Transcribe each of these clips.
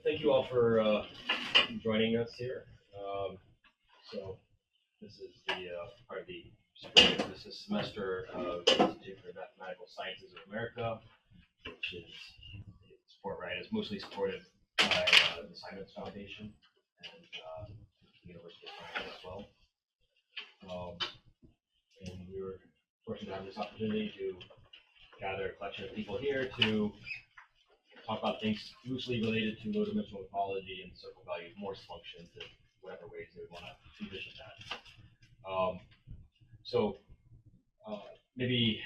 Thank you all for joining us here. So this is the part of the spring of this semester of the Institute for Mathematical Sciences of America, which is it's mostly supported by the Simons Foundation and the University of Finite as well. And we were fortunate to have this opportunity to gather a collection of people here to talk about things loosely related to low-dimensional topology and circle value Morse functions in whatever ways they would want to envision that. Maybe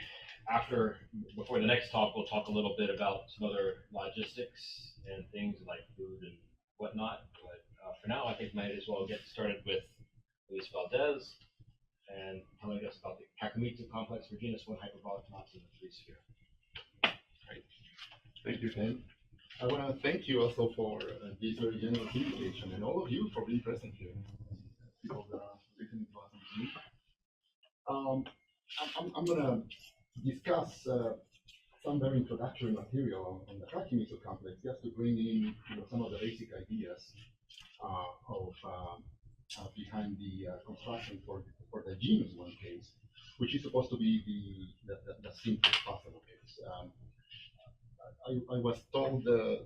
before the next talk, we'll talk a little bit about some other logistics and things like food and whatnot. But for now, I think we might as well get started with Luis Valdez and telling us about the Kakimizu complex for genus 1 hyperbolic knots in the 3-sphere. Great. Thank you, Ken. I want to thank you also for this very generous invitation, and all of you for being present here. People that are listening to us on Zoom. I'm going to discuss some very introductory material on the Kakimizu complex, just to bring in some of the basic ideas behind the construction for the Genus 1 case, which is supposed to be the simplest possible case. I was told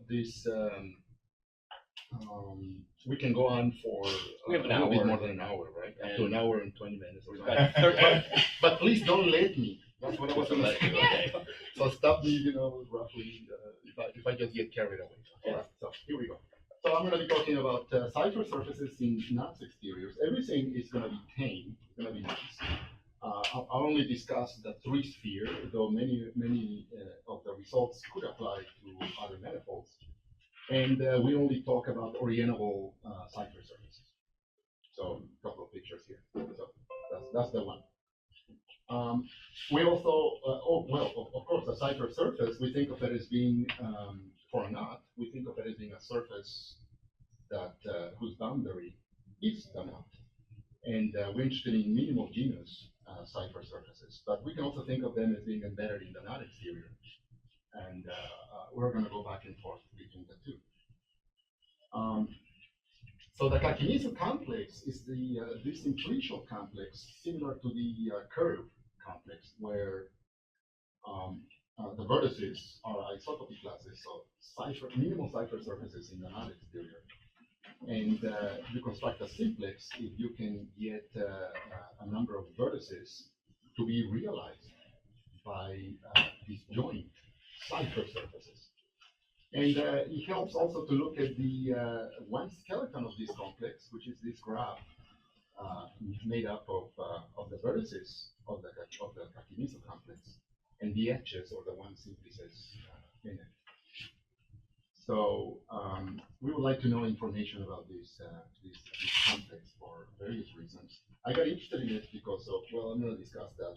this we can go on for we have a little bit more than an hour, right? Up to an hour and 20 minutes. But please don't let me. That's what I was going to say. Okay. So stop me, roughly if I just get carried away. All right. So here we go. So I'm going to be talking about Cipher surfaces in knots exteriors. Everything is going to be tame. It's going to be nice. I'll only discuss the 3-sphere, though many of the results could apply to other manifolds. And we only talk about orientable Cipher surfaces. So a couple of pictures here. So that's the one. We also, of course, the Cipher surface, we think of it as being, for a knot, we think of it as being a surface that whose boundary is the knot. And we're interested in minimal genus Cipher surfaces, but we can also think of them as being embedded in the knot exterior. And we're going to go back and forth between the two. So the Kakimizu complex is the simplicial complex similar to the curve complex, where the vertices are isotopy classes, so minimal Cipher surfaces in the knot exterior. And you construct a simplex if you can get a number of vertices to be realized by disjoint Cipher surfaces. And it helps also to look at the one skeleton of this complex, which is this graph made up of the vertices of the Kakimizu complex and the edges or the one simplices in it. So we would like to know information about this complex for various reasons. I got interested in it because of, I'm going to discuss that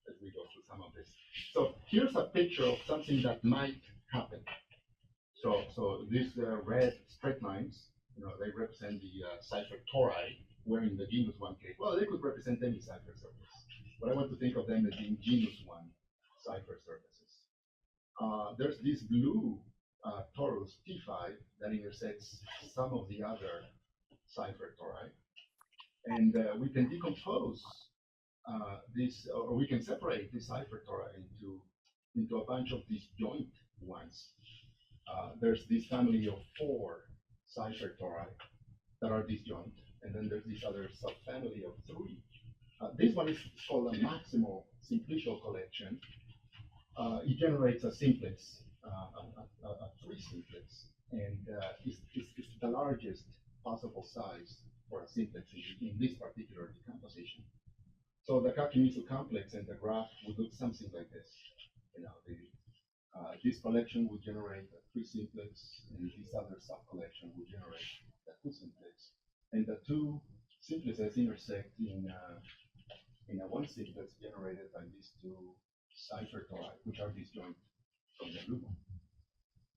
as we go through some of this. So here's a picture of something that might happen. So these red straight lines, they represent the ciphertori, where in the Genus 1 case, they could represent any Cipher surface. But I want to think of them as being Genus 1 Cipher surfaces. There's this blue torus T5 that intersects some of the other ciphertori, and we can decompose this, or we can separate this ciphertori into a bunch of disjoint ones. There's this family of 4 ciphertori that are disjoint, and then there's this other subfamily of 3. This one is called a maximal simplicial collection. It generates a simplex, a 3 simplex, and it's the largest possible size for a simplex in this particular decomposition. So the Kakimizu complex and the graph would look something like this. This collection would generate a 3 simplex, and this other sub-collection would generate a 2 simplex. And the 2 simplices intersect in a 1 simplex generated by these 2 ciphertori, which are disjoint from the blue one.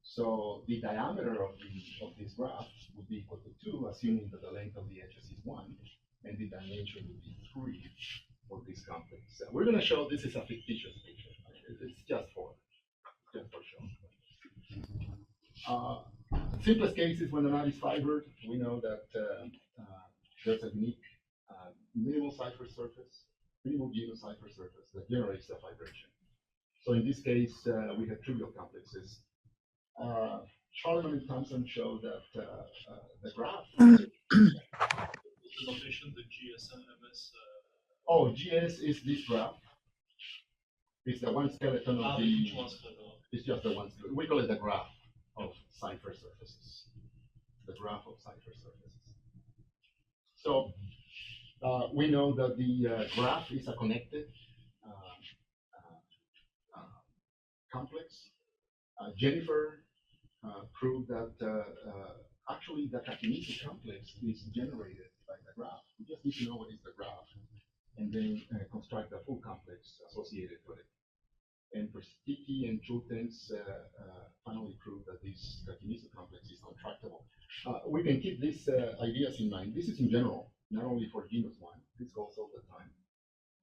So the diameter of this graph would be equal to 2, assuming that the length of the edges is 1, and the dimension would be 3 for this complex. We're going to show this is a fictitious picture. It's just for show. Simplest case is when the knot is fibered. We know that there's a unique minimal Cipher surface, minimal Genus Cipher surface that generates the vibration. So in this case, we have trivial complexes. Charleman and Thompson show that the graph. Notation, the GS and MS. Oh, GS is this graph. It's the one skeleton of the. Each one skeleton. It's just the one skeleton. We call it the graph of Cipher surfaces. The graph of Cipher surfaces. So we know that the graph is a connected complex. Jennifer proved that actually the Kakimizu complex is generated by the graph. We just need to know what is the graph and then construct a full complex associated with it. And Versticky and Chultens finally proved that this Kakimizu complex is contractible. We can keep these ideas in mind. This is in general, not only for Genus 1. This goes all the time.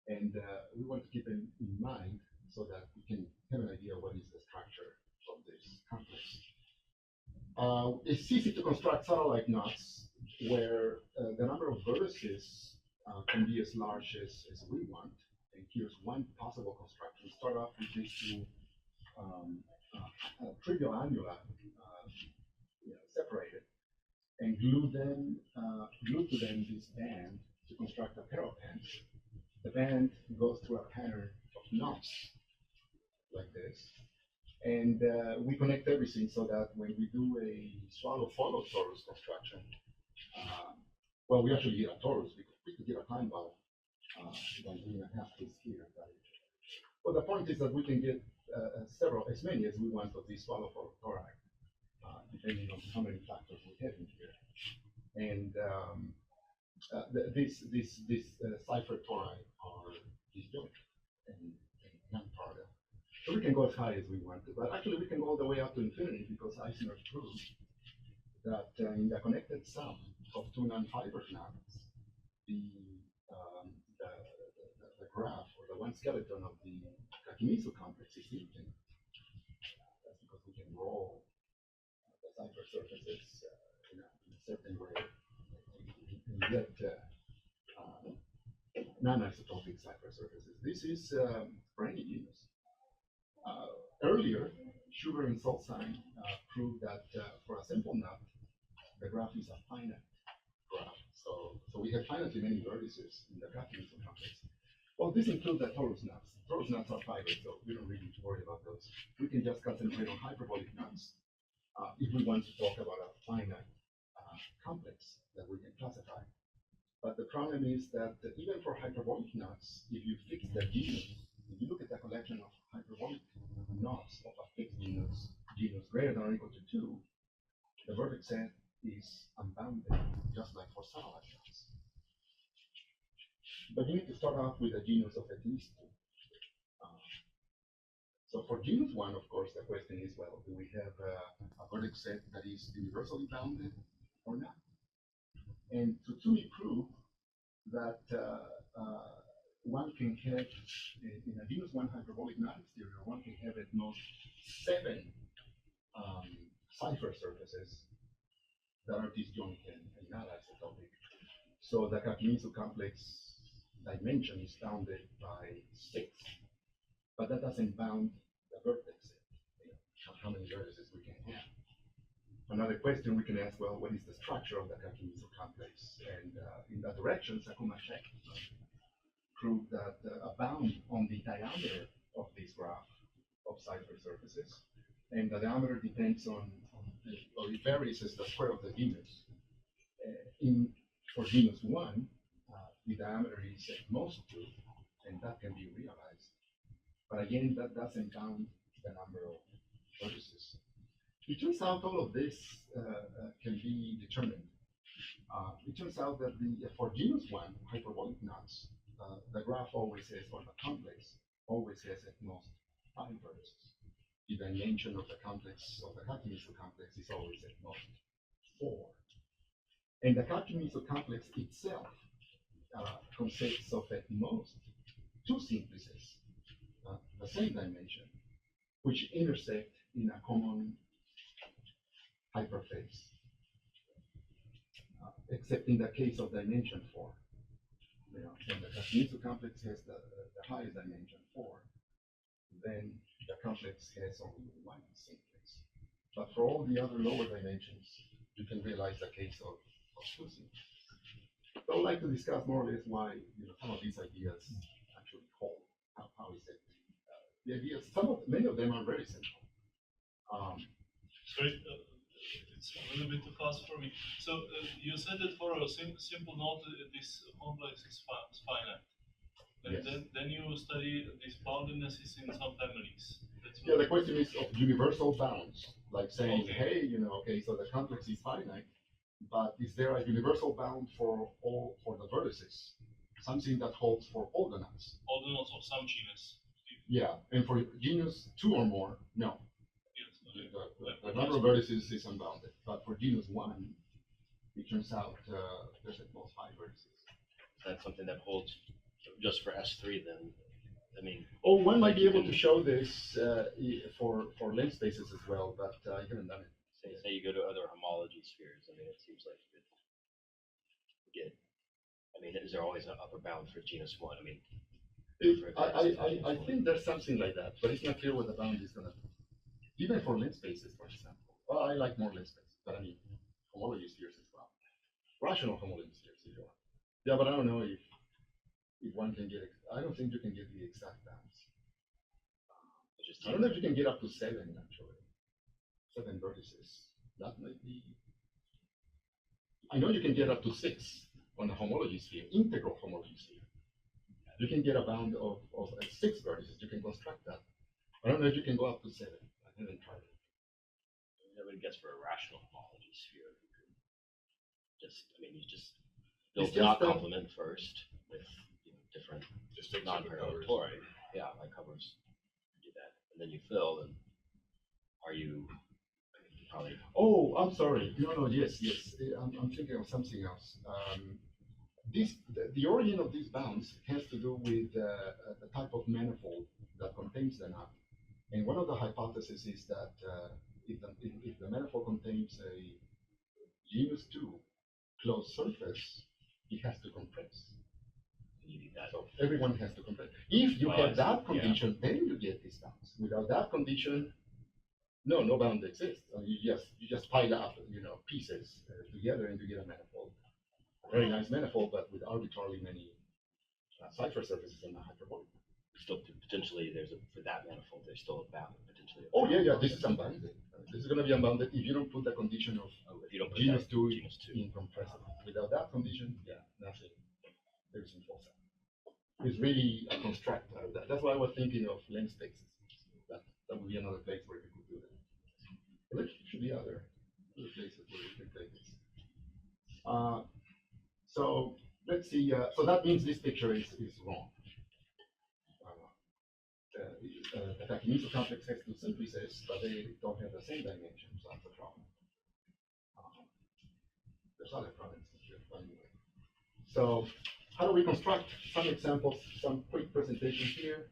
And we want to keep it in mind so that we can have an idea what is the structure of this complex. It's easy to construct satellite knots where the number of vertices can be as large as we want. And here's one possible construction. Start off with these two trivial annuli separated, and glue to them this band to construct a pair of bands. The band goes through a pattern of knots like this, and we connect everything so that when we do a swallow-follow torus construction, well, we actually get a torus because we could get a time bubble by doing a half piece here. But the point is that we can get as many as we want of these swallow-follow tori, depending on how many factors we have in here. And this Cipher tori are disjoint and non-parallel. So we can go as high as we want to, but actually we can go all the way up to infinity because Eisner proved that in the connected sum of two non-fiber knots, the graph or the one skeleton of the Kakimizu complex is infinite. That's because we can roll the Cipher surfaces in a certain way and get non-isotopic Cipher surfaces. This is for any genus. Earlier, Sugar and Solstein proved that for a simple knot, the graph is a finite graph. So we have finitely many vertices in the Kakimizu complex. Well, this includes the torus knots. Torus knots are fiber, so we don't really need to worry about those. We can just concentrate on hyperbolic knots if we want to talk about a finite complex that we can classify. But the problem is that even for hyperbolic knots, if you fix the genus, if you look at the collection of hyperbolic knots of a fixed genus greater than or equal to 2, the vertex set is unbounded, just like for satellite knots. But you need to start off with a genus of at least 2. So for genus 1, of course, the question is, well, do we have a vertex set that is universally bounded or not? And Tsutsumi proved that one can have, in a genus 1 hyperbolic knot exterior, one can have at most 7 Cipher surfaces that are disjoint and not isotopic. So the Kakimizu complex dimension is bounded by 6, but that doesn't bound the vertex set, how many vertices we can have. Another question we can ask, well, what is the structure of the Kakimizu complex? And in that direction, Sakuma-Shek proved that a bound on the diameter of this graph of Cipher surfaces, and the diameter depends on or it varies as the square of the genus. For genus 1, the diameter is at most 2, and that can be realized. But again, that doesn't bound the number of vertices. It turns out all of this can be determined. It turns out that for genus 1 hyperbolic knots, the graph always has, or the complex always has at most 5 vertices. The dimension of the complex, of the Kakimizu complex, is always at most 4. And the Kakimizu complex itself consists of at most 2 simplices, the same dimension, which intersect in a common hyperface, except in the case of dimension 4. You know, when the Kakimizu complex has the highest dimension 4, then the complex has only one simplex. But for all the other lower dimensions, you can realize the case of two simplexes. So I would like to discuss more or less why some of these ideas actually hold. How is it? The ideas, many of them are very simple. Sorry, it's a little bit too fast for me. So you said that for a simple node, this complex is finite. And Yes. then you study this boundedness in some families. Yeah, the question is of universal bounds, like saying, Okay. hey, okay, so the complex is finite, but is there a universal bound for the vertices? Something that holds for all the nodes. All the nodes of some genus. Yeah, and for genus 2 or more, no. Yes. The number of vertices is unbounded, but for genus 1, it turns out there's at most 5 vertices. That's something that holds just for S3 then. I mean, one might be able to show this for length spaces as well, but I haven't done it. say you go to other homology spheres. I mean, it seems like you could get. I mean, is there always an upper bound for genus 1? I mean, I think there's something like that, but it's not clear what the bound is going to be. Even for length spaces, for example. Well, I like more length spaces, but I mean, homology spheres as well. Rational homology spheres, if you want. Yeah, but I don't know if one can get, I don't think you can get the exact bounds. I don't know if you can get up to 7, actually. 7 vertices. That might be. I know you can get up to 6 on a homology sphere, integral homology sphere. You can get a bound of 6 vertices. You can construct that. I don't know if you can go up to 7. I haven't tried it. I would guess for a rational homology sphere, you could you just build the knot complement first with different non-parallel. Yeah, like covers. Do that, and then you fill. And are you? Probably. Oh, I'm sorry. No, yes. I'm thinking of something else. The origin of these bounds has to do with the type of manifold that contains the knot. And one of the hypotheses is that if the manifold contains a genus 2 closed surface, it has to compress. You need that. So everyone has to compress. If you have that condition, then you get these bounds. Without that condition, no bound exists. You just pile up pieces together and you get a manifold. A very nice manifold, but with arbitrarily many Cipher surfaces and a hyperbolic. Still potentially for that manifold there's still a bound potentially. Oh yeah, this is unbounded. This is going to be unbounded if you don't put the condition of if you don't put genus 2 incompressible. Without that condition, nothing. There's no set. It's really a construct. That's why I was thinking of length spaces. That would be another place where you could do that. But there should be other places where you can play this. So let's see. So that means this picture is wrong. The Kakimizu complex has 2 simplices, but they don't have the same dimensions. That's a problem. There's other problems here, but anyway. So how do we construct some examples, some quick presentations here?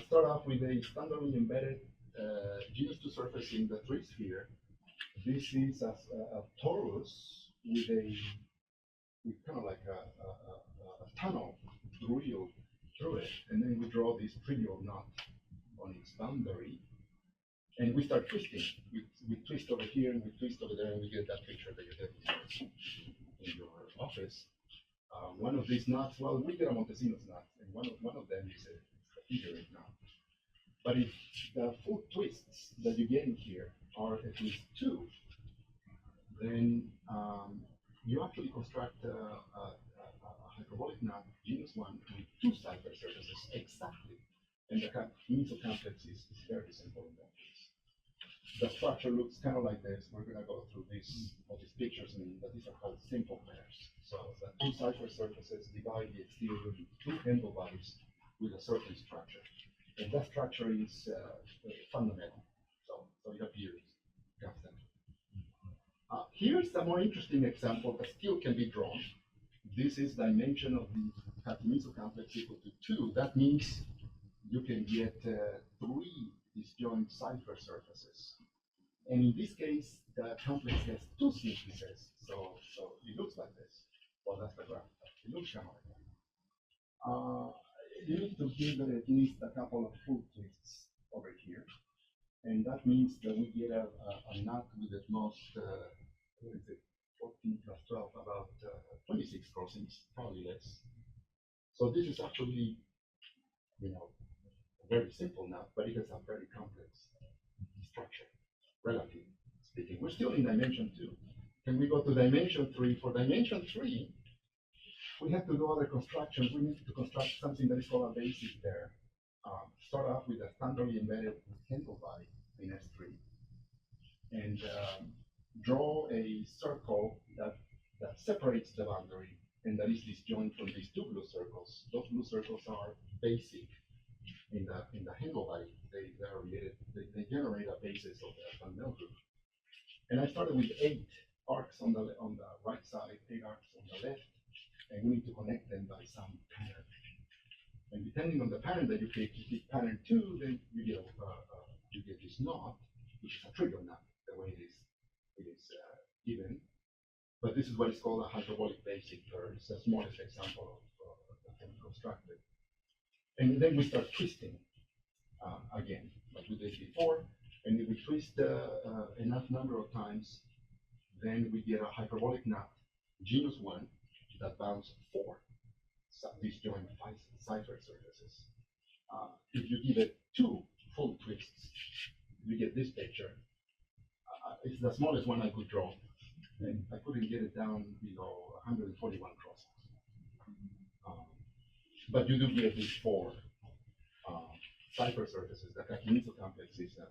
Start off with a standardly embedded genus 2 surface in the 3 sphere. This is a torus with kind of like a tunnel drilled through it, and then we draw this trivial knot on its boundary, and we start twisting. We twist over here and we twist over there, and we get that picture that you have in your office. One of these knots, well, we get a Montesinos knot, and one of them is a figure knot. But if the full twists that you get in here are at least 2, then you actually construct a hyperbolic knot, genus 1, with 2 Cipher surfaces exactly. And the Kakimizu complex is very simple in that case. The structure looks kind of like this. We're going to go through all these pictures, but these are called simple pairs. So the 2 Cipher surfaces divide the exterior into 2 handlebodies with a certain structure. And that structure is fundamental. So it appears constant. Here's a more interesting example that still can be drawn. This is dimension of the Kakimizu complex equal to 2. That means you can get 3 disjoint Cipher surfaces. And in this case, the complex has two simplices. So it looks like this. Well, that's the graph. It looks kind of like that. You need to give it at least a couple of full twists over here. And that means that we get a knot with at most, what is it, 14 plus 12, about 26 crossings, probably less. So this is actually, you know, a very simple knot, but it has a very complex structure, relatively speaking. We're still in dimension 2. Can we go to dimension 3? For dimension 3, we have to do other constructions. We need to construct something that is called a basis there. Start off with a standardly embedded handle body in S3 and draw a circle that separates the boundary and that is disjoint from these two blue circles. Those blue circles are basic in the handle body. They are related. They generate a basis of the Van Mel group. And I started with 8 arcs on the right side, 8 arcs on the left, and we need to connect them by some pattern. And depending on the pattern that you pick pattern 2, then you get this knot, which is a trivial knot, the way it is given. But this is what is called a hyperbolic basic curve. It's the smallest example of that can be constructed. And then we start twisting again, like we did before. And if we twist enough number of times, then we get a hyperbolic knot, genus 1, that bounds 4 disjoint Cipher surfaces. If you give it 2 full twists, you get this picture. It's the smallest one I could draw, and I couldn't get it down below 141 crosses. But you do get these 4 Cipher surfaces. The Kakimizu complex is a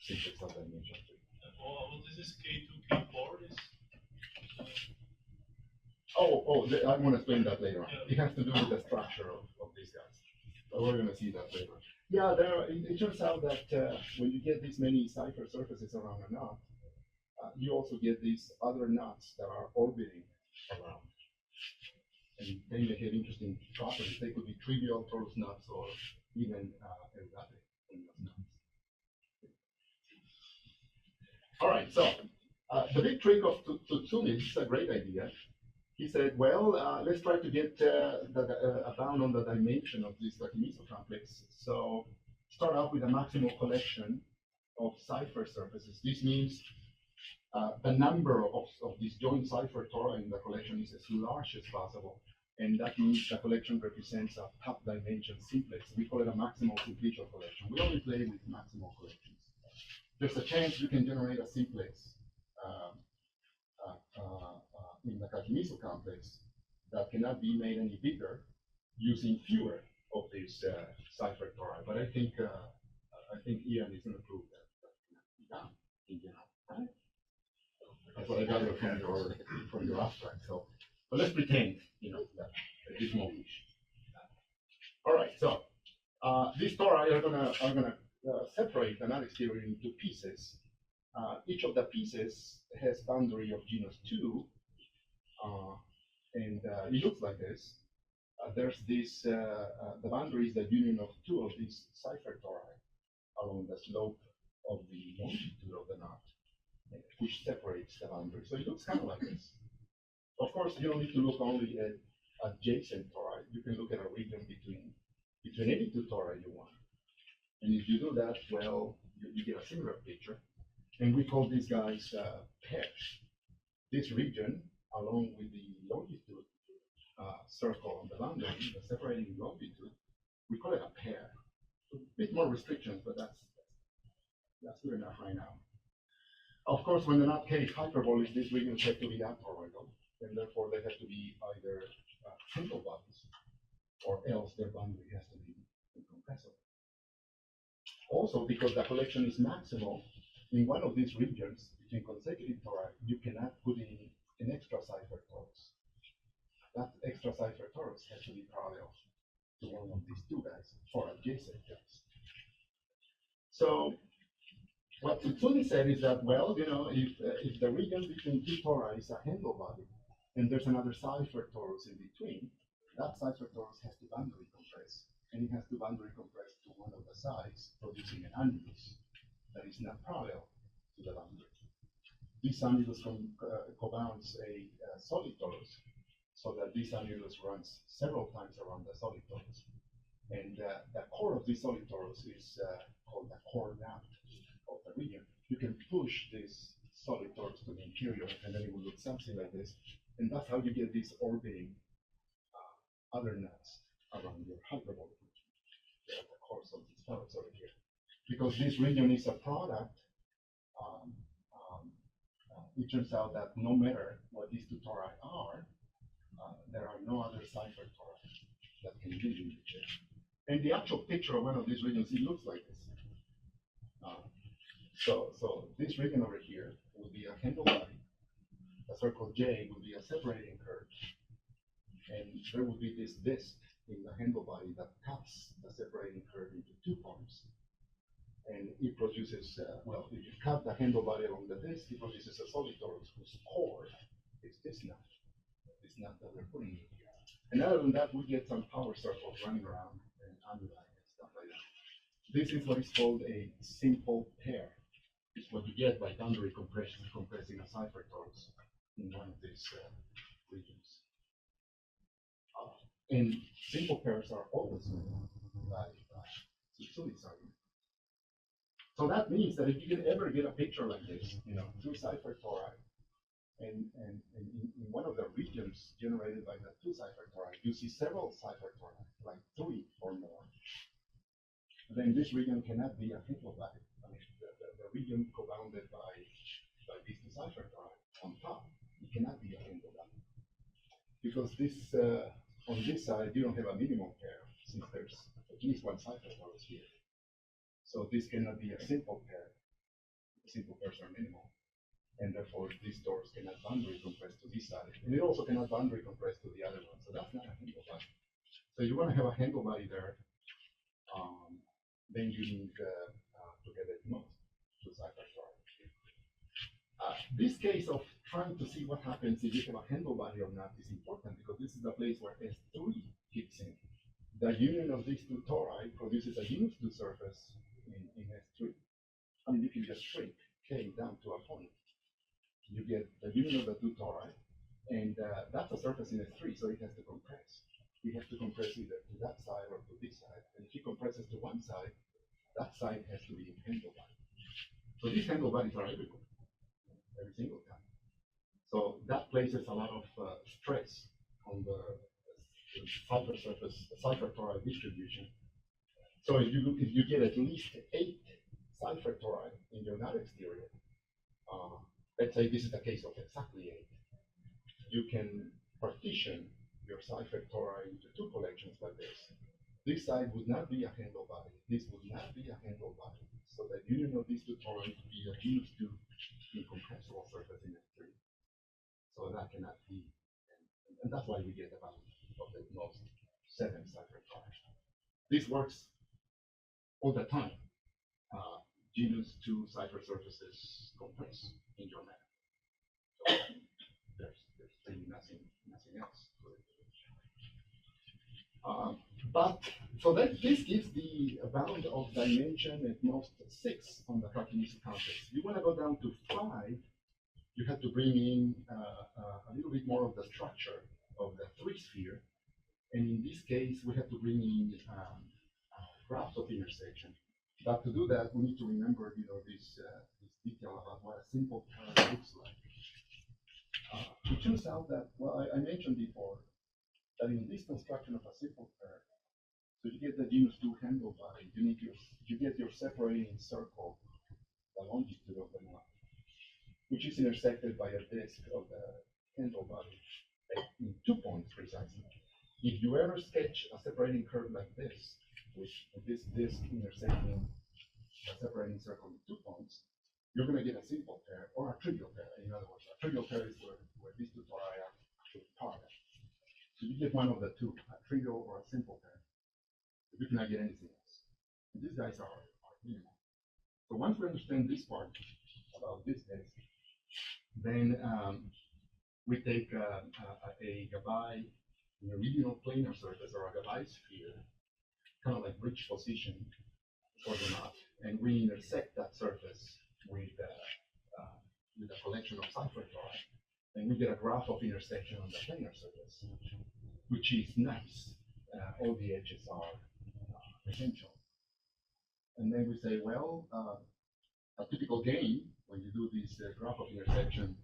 simplex of dimension 3. Well, this is K2, K4 is. I'm going to explain that later on. It has to do with the structure of these guys. But we're going to see that later. Yeah, it turns out that when you get this many Cipher surfaces around a knot, you also get these other knots that are orbiting around. And they may have interesting properties. They could be trivial torus knots or even erratic knots. All right, so the big trick of Tsutsumi, this is a great idea. He said, well, let's try to get a bound on the dimension of this Kakimizu complex. So start off with a maximal collection of Cipher surfaces. This means the number of disjoint ciphertors in the collection is as large as possible. And that means the collection represents a top dimension simplex. We call it a maximal simplicial collection. We only play with maximal collections. There's a chance you can generate a simplex in the Kakimizu complex that cannot be made any bigger using fewer of these ciphertors. But I think Ian is going to prove that cannot be done in general, right? That's what I gathered from your abstract. So, but let's pretend, that it is small-ish. All right. So these tori are gonna separate the matrix theory into pieces. Each of the pieces has boundary of genus 2. And it looks like this. There's this, the boundary is the union of 2 of these ciphertori along the slope of the longitude of the knot, which separates the boundary. So it looks kind of like this. Of course, you don't need to look only at adjacent tori. You can look at a region between any 2 tori you want. And if you do that, well, you get a similar picture. And we call these guys pairs. This region, along with the longitude circle on the boundary, the separating longitude, we call it a pair. A bit more restrictions, but that's good enough right now. Of course, when the knot K is hyperbolic, these regions have to be atoroidal, and therefore they have to be either simple bodies, or else their boundary has to be incompressible. Also, because the collection is maximal, in one of these regions, between consecutive tori, you cannot put in an extra ciphertors. That extra ciphertors has to be parallel to one of these 2 guys, or adjacent guys. So what Tsutsumi said is that, well, if the region between 2 tori is a handle body, and there's another ciphertors in between, that ciphertors has to boundary compress, and it has to boundary compress to one of the sides, producing an annulus that is not parallel to the boundary. This annulus co-bounds a solid torus, so that this annulus runs several times around the solid torus. And the core of this solid torus is called the core nut of the region. You can push this solid torus to the interior, and then it will look something like this. And that's how you get these orbiting other nuts around your hyperbolic region. They are the cores of this torus over here. Because this region is a product, it turns out that no matter what these two tori are, there are no other Cipher tori that can live in the chair. And the actual picture of one of these regions, it looks like this. So this region over here will be a handle body. The circle J will be a separating curve. And there will be this disk in the handle body that cuts the separating curve into 2 points. And it produces, well, if you cut the handle body along the disk, it produces a solid torus whose core is this nut that we're putting in here. And other than that, we get some power circles running around and underlying and stuff like that. This is what is called a simple pair. It's what you get by boundary compression, compressing a Cipher torus in one of these regions. And simple pairs are always known by Tsutsui-san. So that means that if you can ever get a picture like this, you know, 2 Cipher tori, and in one of the regions generated by the 2 Cipher tori, you see several Cipher tori, like 3 or more, then this region cannot be a handle body. I mean, the region co-bounded by these 2 Cipher tori on top, it cannot be a handle body. Because this, on this side, you don't have a minimal pair, since there's at least 1 Cipher torus here. So this cannot be a simple pair. Simple pairs are minimal. And therefore, these torus cannot boundary compress to this side. And it also cannot boundary compress to the other one. So that's not a handle body. So you want to have a handle body there, then you need to get at most 2 Cipher tori. This case of trying to see what happens if you have a handle body or not is important, because this is the place where S3 kicks in. The union of these 2 tori produces a Genus 2 surface in S3. I mean, you can just shrink K down to a point. You get the union of the 2 tori, and that's a surface in S3, so it has to compress. It has to compress either to that side or to this side. And if it compresses to one side, that side has to be a handle body. So these handle bodies are everywhere, every single time. So that places a lot of stress on the Cipher surface, Cipher tori distribution. So if you get at least 8 Cipher tori in your nut exterior, let's say this is a case of exactly 8, you can partition your Cipher tori into 2 collections like this. This side would not be a handle body. This would not be a handle body. So the union of these 2 tori would be a Genus 2 incompressible surface in S3. So that cannot be, and that's why we get about of the most 7 Cipher tori. This works all the time. Genus 2 Cipher surfaces compress in your map. So there's really nothing else. But so that this gives the bound of dimension at most 6 on the Kakimizu complex. You want to go down to 5, you have to bring in a little bit more of the structure of the 3 sphere. And in this case, we have to bring in graphs of intersection. But to do that, we need to remember, you know, this detail about what a simple pair looks like. It turns out that, well, I mentioned before that in this construction of a simple pair, so you get the Genus 2 handle body, you get your separating circle, the longitude of the nut, which is intersected by a disk of the handle body in 2 points precisely. If you ever sketch a separating curve like this, with this disk intersecting a separating circle in 2 points, you're going to get a simple pair or a trivial pair. In other words, a trivial pair is where these 2 tori are actually parallel. So you get one of the 2, a trivial or a simple pair. You cannot get anything else. And these guys are minimal. So once we understand this part about this disk, then we take a Gabay meridianal planar surface or a Gabay sphere, kind of like bridge position for the knot, and we intersect that surface with with a collection of ciphertors, and we get a graph of intersection on the planar surface, which is nice. All the edges are essential. And then we say, well, a typical game when you do this graph of intersection,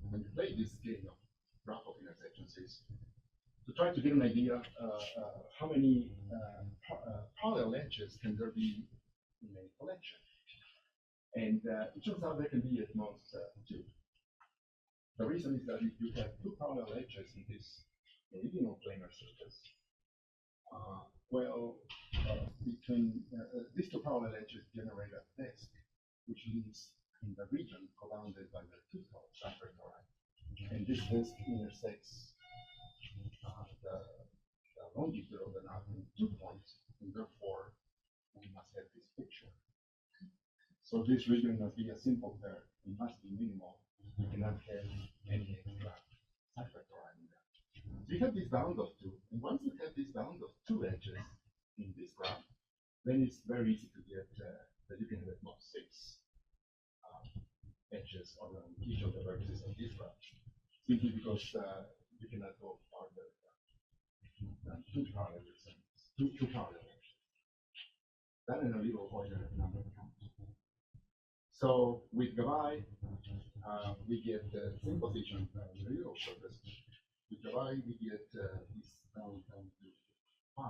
when you play this game of graph of intersections, is to try to get an idea how many parallel edges can there be in a collection. And it turns out there can be at most 2. The reason is that if you have 2 parallel edges in this original planar surface, between these 2 parallel edges generate a disk, which lives in the region bounded by the 2 ciphertors. And this disk intersects the longitude of the knot in 2 points, and therefore we must have this picture. So this region must be a simple pair. It must be minimal. We cannot have any extra ciphertor in there. So you have this bound of 2, and once you have this bound of 2 edges in this graph, then it's very easy to get that you can have at most 6 edges around each of the vertices of this graph, simply because you cannot go farther than 2 parallel edges. 2 parallel edges. That and a little Euler number count. So with Gavai, we get the same position on the little surface. With Gavai, we get this down to 5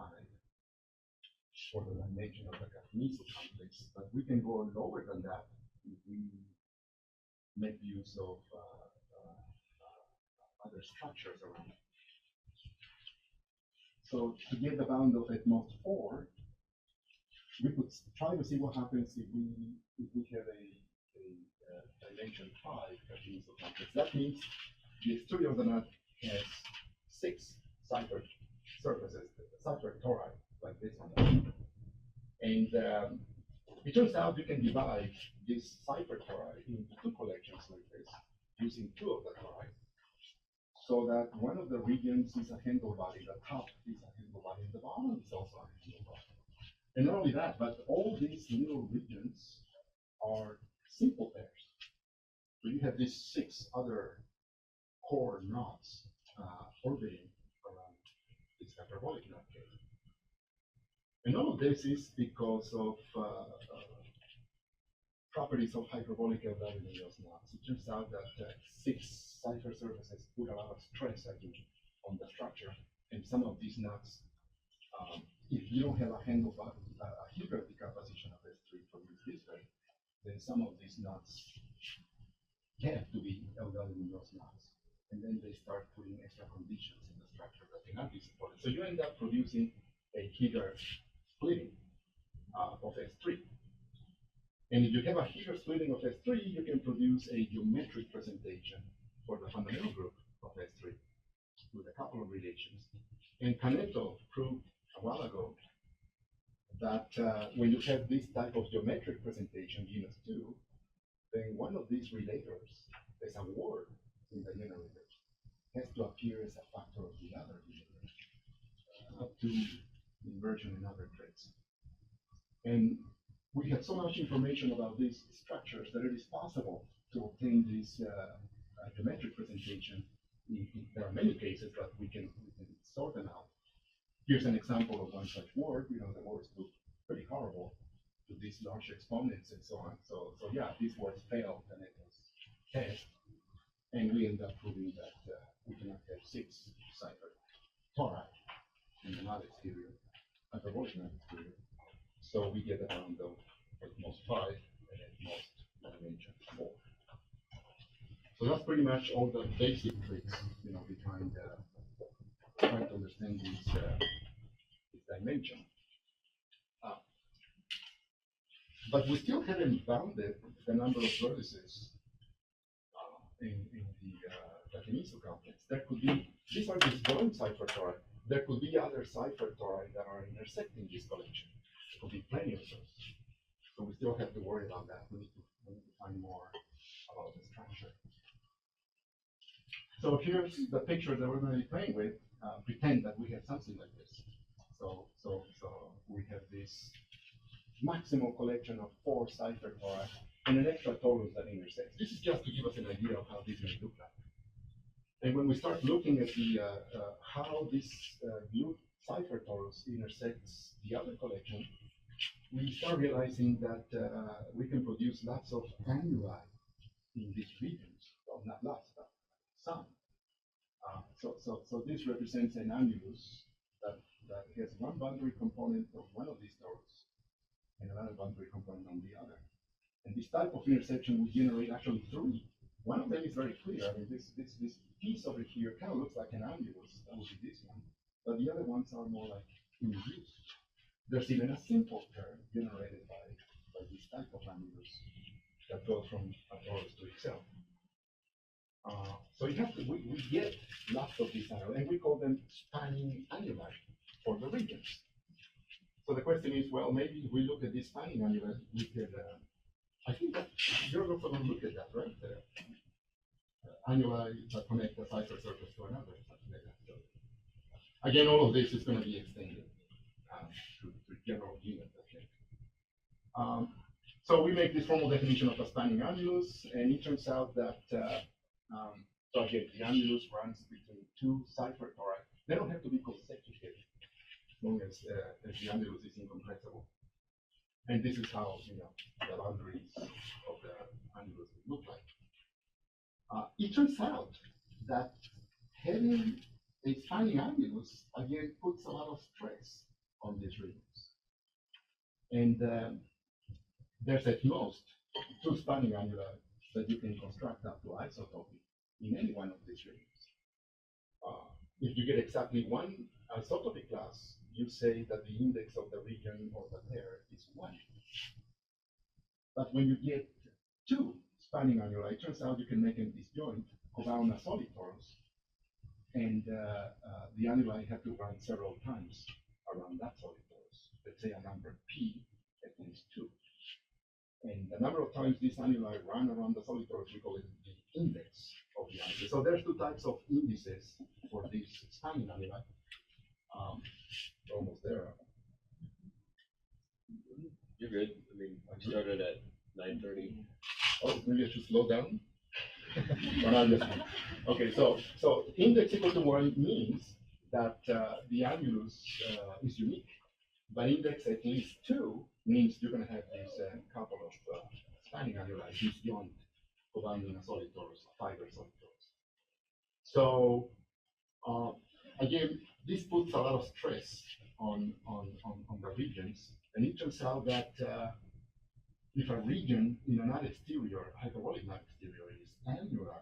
for the dimension of the Kakimizu complex, but we can go lower than that if we make use of other structures around it. So to get the bound of at most 4, we could try to see what happens if we have a dimension 5 Kakimizu complex. That means the exterior of the knot has 6 Seifert surfaces, Seifert tori, like this one. And it turns out you can divide this Seifert tori into 2 collections like this, using 2 of the tori, so that one of the regions is a handle body, the top is a handle body, and the bottom is also a handle body. And not only that, but all these little regions are simple pairs. So you have these 6 other core knots orbiting around this hyperbolic knot case. And all of this is because of properties of hyperbolic Valdez knots. It turns out that 6 Cipher surfaces put a lot of stress on the structure, and some of these knots, if you don't have a handle body, a Hilbert decomposition of S3 produced this way, then some of these knots have to be Valdez knots, and then they start putting extra conditions in the structure that cannot be supported. So you end up producing a Hilbert splitting of S3. And if you have a Hilbert splitting of S3, you can produce a geometric presentation for the fundamental group of S3 with a couple of relations. And Canetto proved a while ago that when you have this type of geometric presentation, Genus 2, then one of these relators, there's a word in the generator, has to appear as a factor of the other relator, up to inversion and other traits. And we have so much information about these structures that it is possible to obtain this geometric presentation. There are many cases, but we can sort them out. Here's an example of one such word. You know, the words look pretty horrible to these large exponents and so on. So yeah, these words failed Canetto's test, and we end up proving that we cannot have 6 Cipher tori in the knot exterior, hyperbolic knot exterior. So we get a bound of at most 5 and at most dimension 4. So that's pretty much all the basic tricks, you know, behind trying to understand this dimension. But we still haven't bounded the number of vertices in the Kakimizu complex. There could be, these are disjoint ciphertori. There could be other ciphertori that are intersecting this collection. There could be plenty of those. So we still have to worry about that. We need to find more about the structure. So here's the picture that we're going to be playing with. Pretend that we have something like this. So we have this maximal collection of 4 ciphertori and an extra torus that intersects. This is just to give us an idea of how this may look like. And when we start looking at the how this blue cipher torus intersects the other collection, we start realizing that we can produce lots of annuli in these regions. Well, not lots, but some. So this represents an annulus that has one boundary component of one of these torus and another boundary component on the other. And this type of intersection will generate actually three. One of them is very clear. I mean, this piece over here kind of looks like an annulus. That would be this one. But the other ones are more like induced. There's even a simple term generated by this type of annulus that goes from a torus to itself. So you have to, we get lots of these annuli, and we call them spanning annuli for the regions. So the question is, well, maybe if we look at this spanning annuli, we could, I think that you're also going to look at that, right? Annuli that connect a cipher surface to another, something like that. So again, all of this is going to be extended to general unit, I think. So we make this formal definition of a spanning annulus, and it turns out that so again, the annulus runs between two ciphertors. They don't have to be consecutive, as long as the annulus is incompressible. And this is how the boundaries of the annulus would look like. It turns out that having a spanning annulus again puts a lot of stress on these regions. And there's at most two spanning annuli that you can construct up to isotopy in any one of these regions. If you get exactly one isotopy class, you say that the index of the region or the pair is 1. But when you get two spanning annuli, it turns out you can make them disjoint around a solid torus, and the annuli have to run several times around that solid torus. Let's say a number p at least 2. And the number of times these annuli run around the solid torus, we call it the index of the annuli. So there's two types of indices for these spanning annuli. Almost there. You're good. I mean, we started at 9:30. Oh, maybe I should slow down. Or not just okay. So index equal to 1 means that the annulus is unique. But index at least 2 means you're going to have this couple of spanning annuli disjoint bounding a solid torus, a fiber solid torus. So again, this puts a lot of stress on the regions, and it turns out that if a region in a knot exterior, hyperbolic knot exterior, is annular,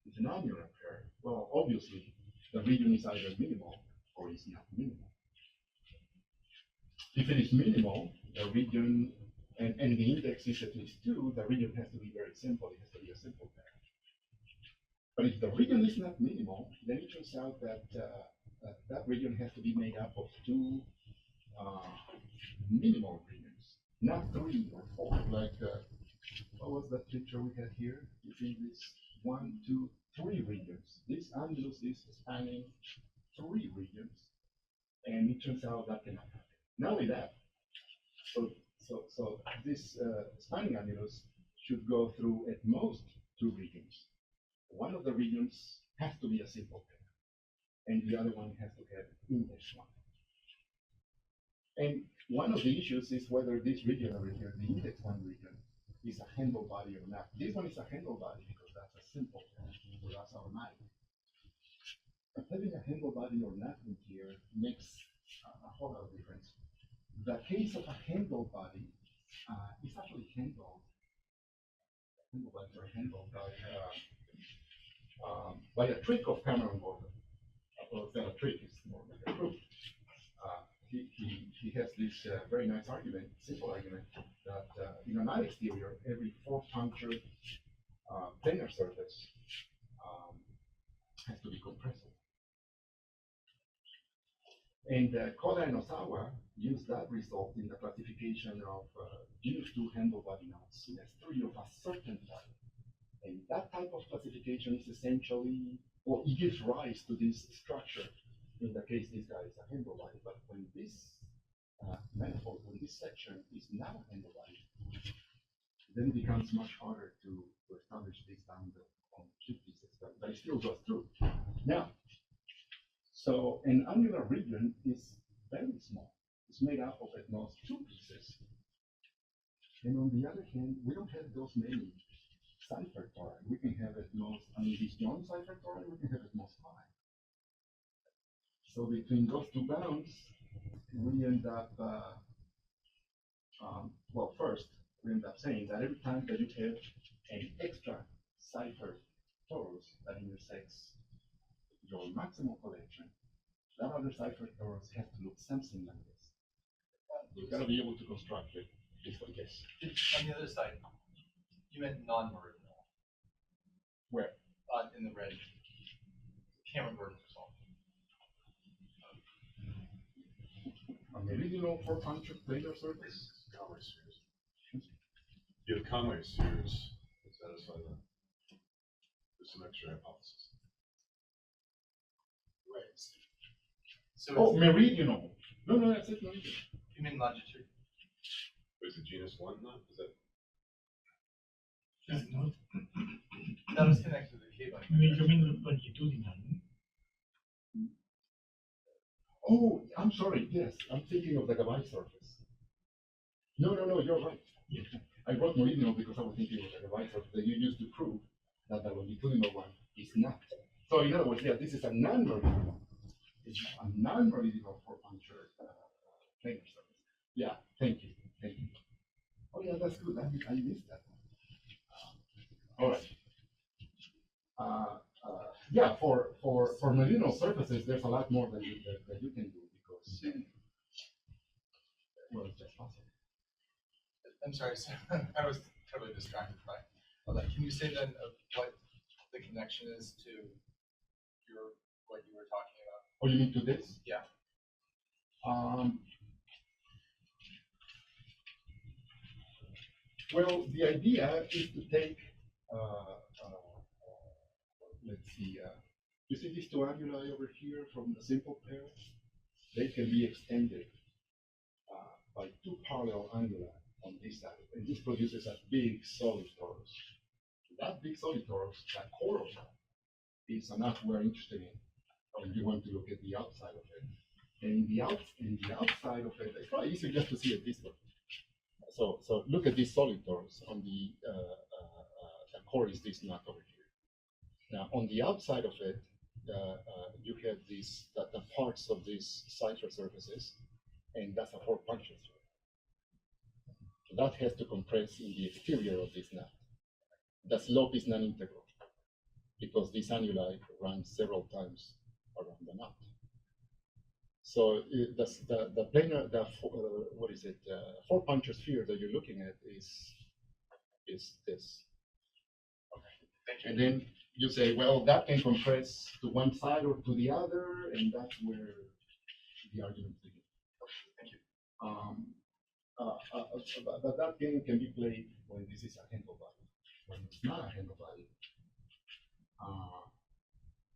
it's an annular pair, well, obviously the region is either minimal or is not minimal. If it is minimal, the region, and the index is at least 2, the region has to be very simple. It has to be a simple pair. But if the region is not minimal, then it turns out that that region has to be made up of 2 minimal regions, not 3 or 4. Like, what was that picture we had here? You see this 1, 2, 3 regions. This annulus is spanning 3 regions, and it turns out that cannot happen. Not only that, so this spanning annulus should go through at most 2 regions. One of the regions has to be a simple pair, and the other one has to have index 1. And one of the issues is whether this region over here, the index 1 region, is a handle body or not. This one is a handle body because that's a simple pair, so that's automatic. But having a handle body or not in here makes a whole lot of difference. The case of a handle body is actually handled. Handle bodies are handled by a trick of Cameron Gordon. Well, it's not a trick; it's more like a proof. He has this very nice argument, simple argument, that in a knot exterior, every 4-punctured planar surface has to be compressible. And Koda and Osawa used that result in the classification of Genus 2 handle body knots in S3 of a certain type. And that type of classification is essentially, well, it gives rise to this structure. In the case, this guy is a handle body, but when this manifold, when this section is not a handle body, then it becomes much harder to establish this bound on two pieces, but it still goes through. Now, so an annular region is very small. It's made up of at most two pieces. And on the other hand, we don't have those many ciphertors. We can have at most, disjoint ciphertors, we can have at most 5. So between those two bounds, we end up, well, first, we end up saying that every time that you have an extra cipher torus that intersects your maximal collection, that other cipher torus has to look something like this. You've got to be able to construct it just like this. On the other side, you meant non-meridianal. Where? In the red. Camera vertices. A meridianal 4-puncture planar surface. Conway spheres. You have Conway spheres that satisfy the symmetry hypothesis. Right. So Oh, meridional. No, I said meridianal. you mean longitude? Is it genus 1 not? Is that? That was connected to the cable. You mean longitudinal? Oh, I'm sorry. Yes, I'm thinking of the Gabay surface. No, you're right. Yes. I wrote meridional because I was thinking of the Gabay surface that you used to prove that the longitudinal one is not. So in other words, yeah, this is a non-meridional. It's a non-meridional 4-puncture planar surface. Yeah, thank you. Oh yeah, that's good. I missed that one. All right. Yeah, for meridional surfaces, there's a lot more that you can do because, well, it's just possible. I'm sorry, so I was totally distracted by all that. Can you say then what the connection is to what you were talking about? Oh, you mean to this? Yeah. Well, the idea is to take, let's see, you see these two annuli over here from the simple pair? They can be extended by 2 parallel annuli on this side, and this produces a big solid torus. That big solid torus, that core of that, is a knot we're interested in, and you want to look at the outside of it. And the outside of it, it's probably easier just to see it this way. So look at this solid torus. On the core is this knot over here. Now on the outside of it, you have the parts of these cipher surfaces, and that's a 4-puncture surface. So that has to compress in the exterior of this knot. The slope is non-integral because this annuli runs several times around the knot. So the planar, what is it? 4-puncture sphere that you're looking at is this. Okay. Thank you. And then you say, well, that can compress to one side or to the other, and that's where the argument begins. Thank you. But that game can be played when this is a handle value. When it's not a handle value,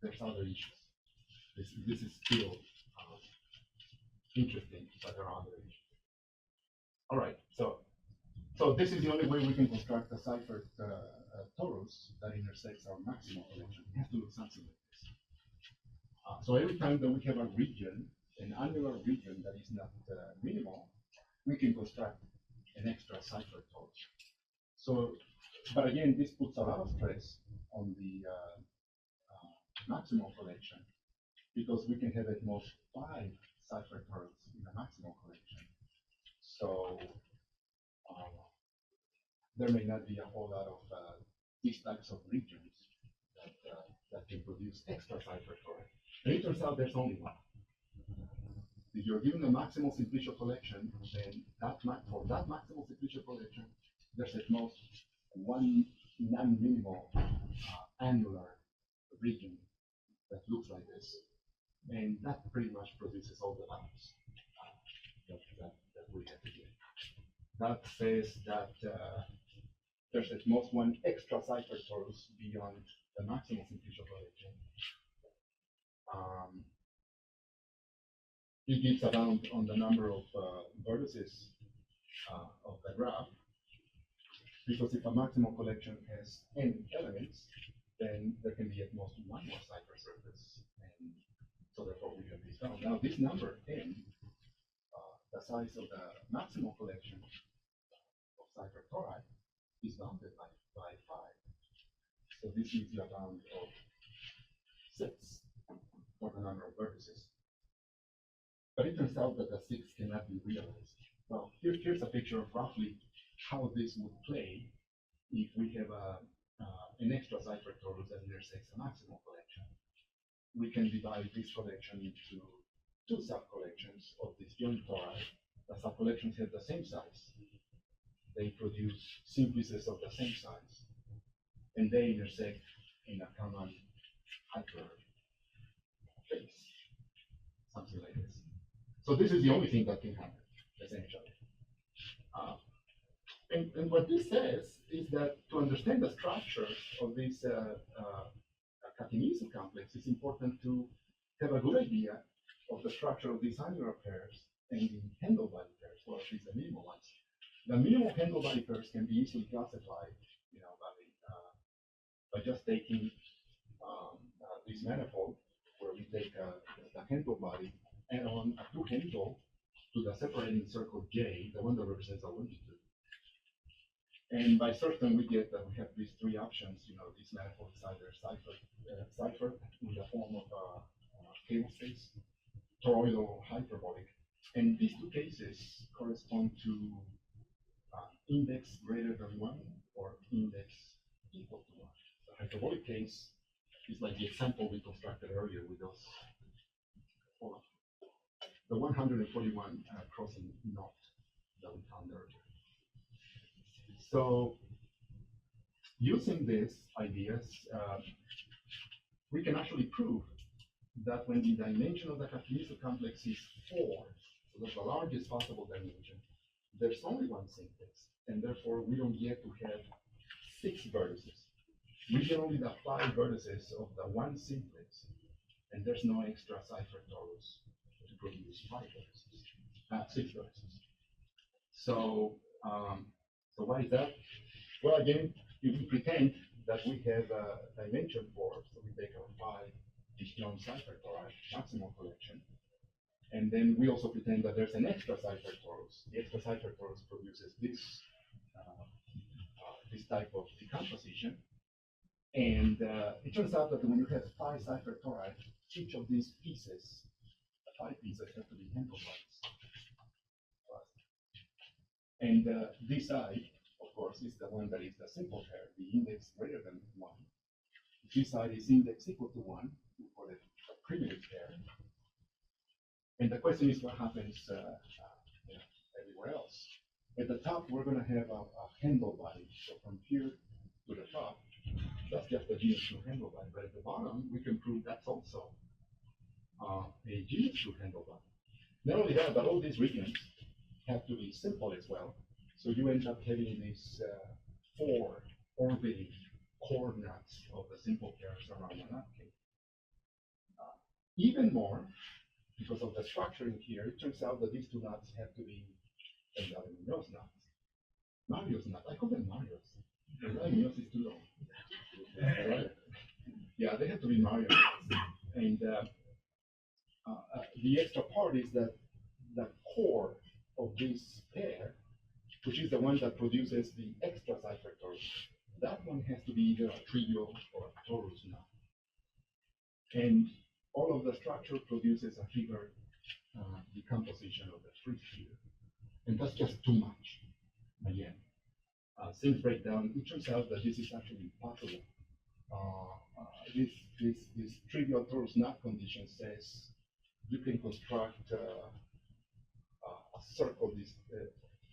there's other issues. This is still interesting, but there are other issues. All right, so this is the only way we can construct a Seifert torus that intersects our maximal collection. It has to look something like this. So every time that we have a region, an annular region that is not minimal, we can construct an extra Seifert torus. So, but again, this puts a lot of stress on the maximal collection because we can have at most 5 ciphertors in the maximal collection. So there may not be a whole lot of these types of regions that can produce extra ciphertors. And it turns out there's only one. If you're given a maximal simplicial collection, then for that maximal simplicial collection, there's at most one non-minimal annular region that looks like this. And that pretty much produces all the values that we have to get. That says that there's at most one extra cipher torus beyond the maximal simplicial collection. It gives a bound on the number of vertices of the graph. Because if a maximal collection has n elements, then there can be at most one more cipher surface, and so therefore we have this found. Now this number n, the size of the maximal collection of ciphertori is bounded by 5. So this gives you a bound of 6 for the number of vertices. But it turns out that the 6 cannot be realized. Well, here's a picture of roughly how this would play if we have an extra ciphertorus that intersects a maximal collection. We can divide this collection into 2 sub-collections of disjoint tori. The sub-collections have the same size. They produce simplices of the same size, and they intersect in a common hyperface, something like this. So this is the only thing that can happen, essentially. And what this says is that to understand the structure of this Kakimizu complex, it's important to have a good idea of the structure of these annular pairs and the handle body pairs, or at least the minimal ones. The minimal handle body pairs can be easily classified, by just taking this manifold, where we take the handle body, add on a 2 handle to the separating circle J, the one that represents a longitude. And by certain, we get that we have these 3 options. This manifold is either Cipher in the form of cable space, toroidal or hyperbolic. And these 2 cases correspond to index greater than 1 or index equal to 1. The hyperbolic case is like the example we constructed earlier with those, the 141 crossing knot that we found earlier. So using these ideas, we can actually prove that when the dimension of the Kakimizu complex is 4, so that's the largest possible dimension, there's only one simplex, and therefore we don't get to have 6 vertices. We get only the 5 vertices of the one simplex, and there's no extra ciphertorus to produce 5 vertices, 6 vertices. So, so why is that? Well, again, if we pretend that we have a dimension 4, so we take our 5 disjoint ciphertori maximal collection, and then we also pretend that there's an extra ciphertorus. The extra ciphertorus produces this this type of decomposition, and it turns out that when you have 5 ciphertori, each of these pieces, 5 pieces, have to be handle bodies. And this side, of course, is the one that is the simple pair, the index greater than 1. This side is index equal to 1 for the primitive pair. And the question is what happens everywhere else. At the top, we're going to have a handle body. So from here to the top, that's just a genus two handle body. But at the bottom, we can prove that's also a genus two handle body. Not only that, but all these regions have to be simple as well. So you end up having these 4 orbiting coordinates of the simple pairs around the nut cave. Even more, because of the structuring here, it turns out that these 2 nuts have to be Mario's nuts. Mario's nuts. I call them Mario's. Mario's is too long. Right? Yeah, they have to be Mario nuts. And the extra part is that the core of this pair, which is the one that produces the extra ciphertorus, that one has to be either a trivial or a torus nut. And all of the structure produces a figure decomposition of the free sphere. And that's just too much. Again, things break down. It turns out that this is actually possible. This trivial torus nut condition says you can construct a circle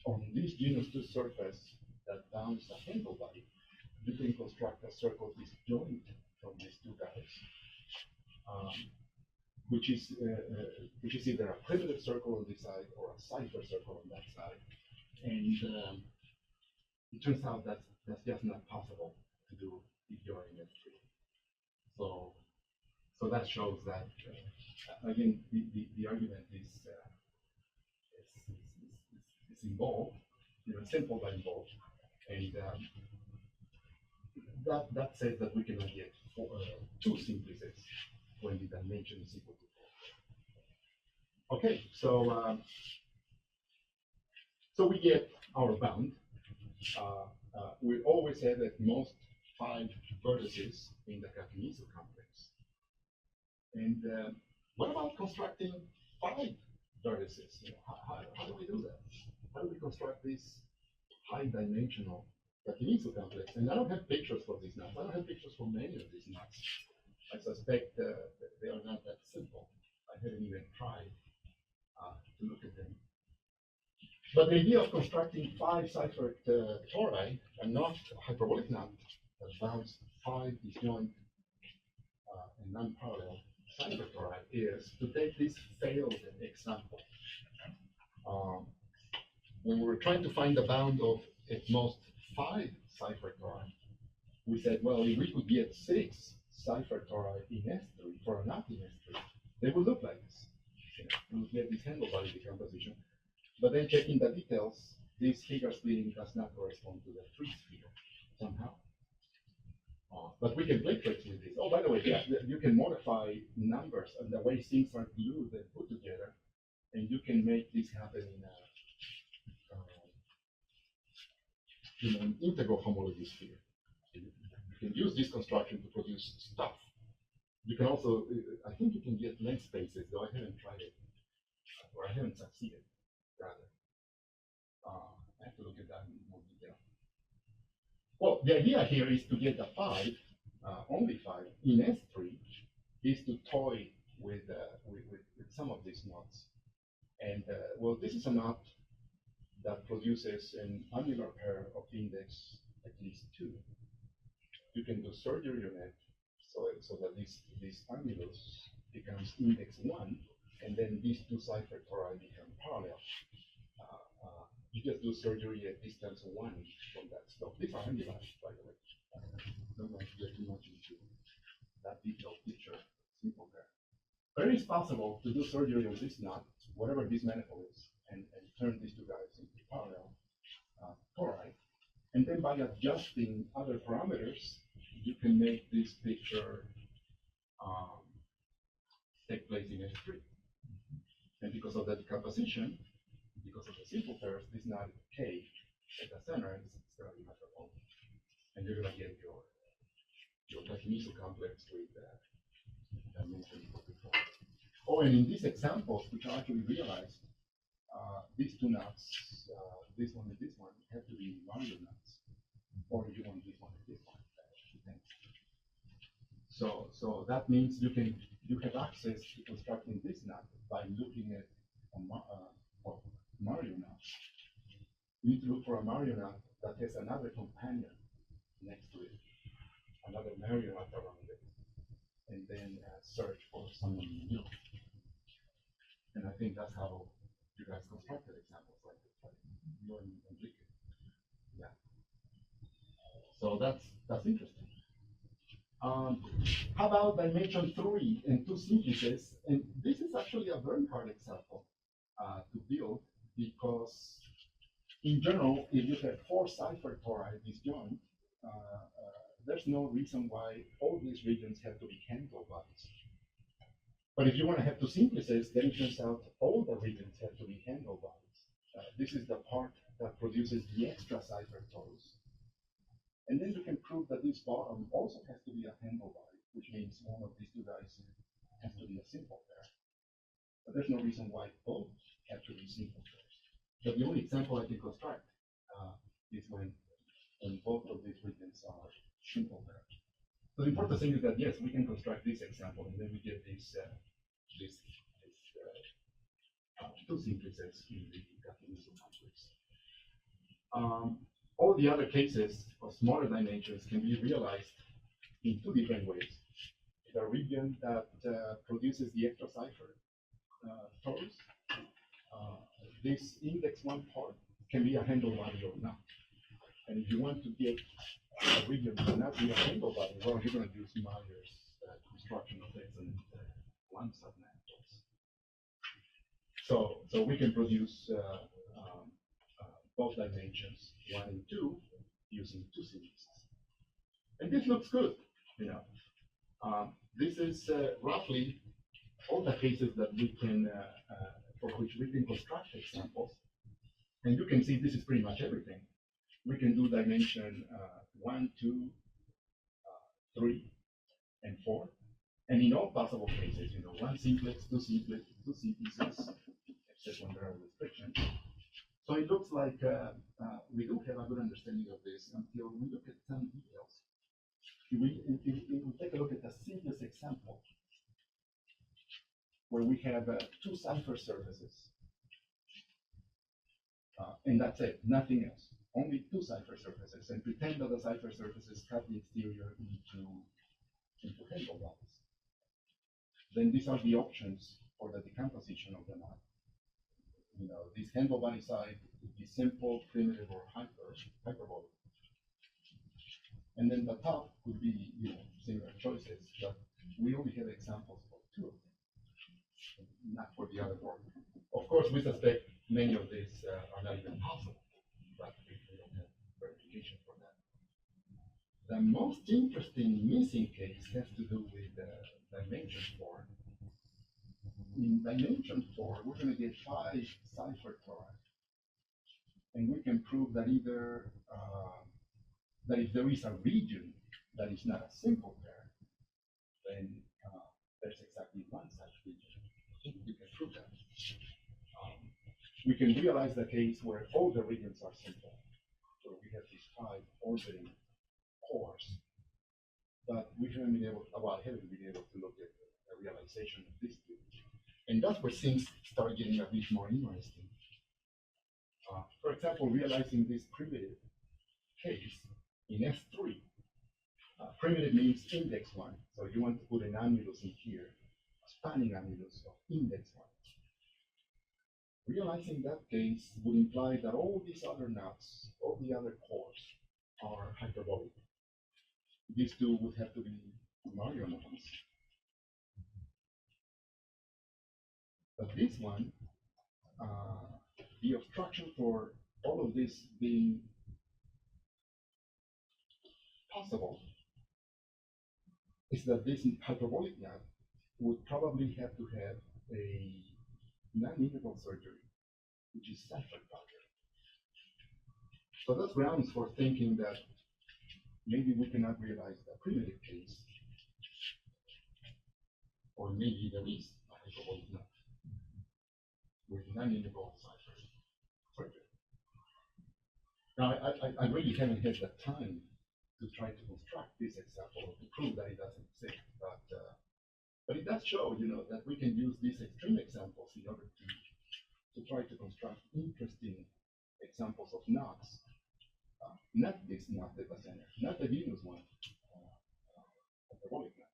on this genus 2 surface that bounds the handle body. You can construct a circle disjoint from these 2 guys, which is either a primitive circle on this side or a cipher circle on that side. And it turns out that that's just not possible to do if you're in S3. So that shows that again the argument is involved, simple but involved, And that says that we cannot get two simplices when the dimension is equal to 4. Okay, so so we get our bound. We always have at most 5 vertices in the Kakimizu complex. And what about constructing 5 vertices? You know, how do we do that? How do we construct this high-dimensional Kakimizu complex? And I don't have pictures for these nuts. I don't have pictures for many of these nuts. I suspect they are not that simple. I haven't even tried to look at them. But the idea of constructing 5 Seifert tori, and not hyperbolic knot that bounds 5 disjoint and non-parallel Cipher tori, is to take this failed example. When we were trying to find the bound of at most 5 Cipher tori, we said, well, if we could get 6 Cipher tori in S3 for a knot in S3, they would look like this. We would get this handle-body decomposition. But then checking the details, this figure splitting does not correspond to the freeze figure somehow. But we can play tricks with this. Oh, by the way, yeah, you can modify numbers and the way things are glued and put together, and you can make this happen in an integral homology sphere. You can use this construction to produce stuff. You can also, I think you can get length spaces, though I haven't tried it, or I haven't succeeded, rather. I have to look at that in more detail. Well, the idea here is to get the 5, only 5, in S3, is to toy with some of these knots. And, well, this is a knot that produces an annular pair of index at least 2. You can do surgery on it so that this annulus becomes index 1, and then these 2 Cipher tori become parallel. You just do surgery at distance 1 from that stuff. These are annuli, by the way. Don't want to get too much into that detailed picture. Simple there. But it is possible to do surgery on this knot, whatever this manifold is, and turn these 2 guys into parallel tori. And then by adjusting other parameters, you can make this picture take place in S3. And because of the decomposition, because of the simpleters, this knot K at the center is going to be hyperbolic. And you're going to get your Kakimizu complex with dimension equal to 4. Oh, and in these examples, which are actually realized, these 2 knots, this one and this one, have to be Mario knots. Or you want this one and this one. So that means you have access to constructing this knot by looking at Mario knot. You need to look for a Mario knot that has another companion next to it, another Mario knot around it, and then search for someone in the middle. And I think that's how you guys constructed examples like this, right? You and Enrique. Yeah. So that's interesting. How about dimension 3 and 2 simplices? And this is actually a very hard example to build, because in general, if you have 4 Cipher tori disjoint, there's no reason why all these regions have to be handle bodies. But if you want to have 2 simplices, then it turns out all the regions have to be handle bodies. This is the part that produces the extra ciphertors. And then you can prove that this bottom also has to be a handle body, which means one of these 2 guys has to be a simple pair. But there's no reason why both have to be simple pairs. So the only example I can construct is when both of these regions are simple pairs. So the important thing is that, yes, we can construct this example, and then we get these 2 simplices in the Kakimizu complex. All the other cases of smaller dimensions can be realized in 2 different ways. The region that produces the extra cipher tors, this index 1 part can be a handle body or not. And if you want to get a region to not be a handle body, well, you're going to use Meyer's construction of excellent one submanifolds. So we can produce both dimensions, 1 and 2, using two simplices. And this looks good, you know. This is roughly all the cases that we can, for which we can construct examples. And you can see this is pretty much everything. We can do dimension 1, 2, 3, and 4. And in all possible cases, you know, one simplex, two simplices, except when there are restrictions. So it looks like we do have a good understanding of this until we look at some details. If we take a look at the simplest example, where we have two Cipher surfaces, and that's it, nothing else, only two Cipher surfaces, and pretend that the Cipher surfaces cut the exterior into handlebars. Then these are the options for the decomposition of the knot. You know, this handlebar side would be simple, primitive, or hyperbolic. And then the top could be, you know, similar choices, but we only have examples for two of them, not for the other four. Of course, we suspect many of these are not even possible, but we don't have verification for that. The most interesting missing case has to do with dimension 4. In dimension 4, we're going to get 5 ciphertors, and we can prove that either that if there is a region that is not a simple pair, then there's exactly one such region. We can prove that. We can realize the case where all the regions are simple, where we have these 5 orbiting cores, but we haven't been able, well, I haven't been able to look at the realization of these two. And that's where things start getting a bit more interesting. For example, realizing this primitive case in S3. Primitive means index 1, so you want to put an annulus in here, a spanning annulus of index 1. Realizing that case would imply that all these other knots, all the other cores, are hyperbolic. These two would have to be Mario knots. But this one, the obstruction for all of this being possible is that this hyperbolic knot would probably have to have a non-integral surgery, which is Seifert factor. So that's grounds for thinking that maybe we cannot realize the primitive case, or maybe there is a hyperbolic knot with non-integral Cipher surgery. Now, I really haven't had the time to try to construct this example to prove that it doesn't exist, but it does show, you know, that we can use these extreme examples in order to try to construct interesting examples of knots. Not this knot at the center, not the Venus one, hyperbolic knot.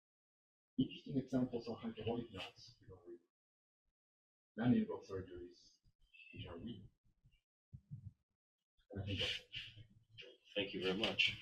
Interesting examples of hyperbolic knots, you know, with non-integral surgeries, which are weak. And I think that's it. Thank you very much.